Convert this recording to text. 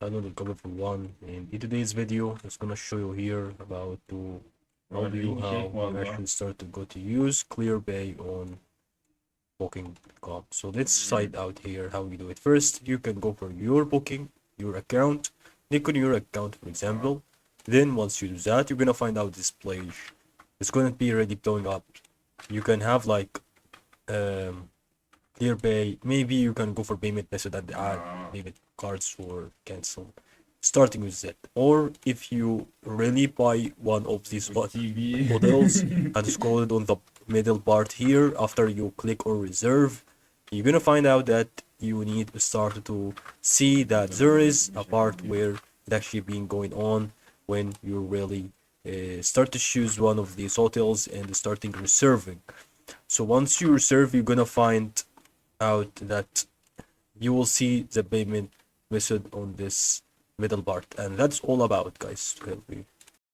downloaded colorful one, and in today's video it's gonna show you here about to how you actually start to go to use Clearpay on booking.com. So let's side out here how you do it. First, you can go for your booking, your account, click on your account, for example. Then once you do that, you're gonna find out this page. It's gonna be already blowing up. You can have like Clearpay. Maybe you can go for payment method and add debit cards or cancel, starting with that. Or if you really buy one of these models and scroll it on the middle part here, after you click on reserve, you're gonna find out that you need to start to see that there is a part where it actually been going on when you really start to choose one of these hotels and starting reserving. So once you reserve, you're gonna find out that you will see the payment method on this middle part, and that's all about, guys.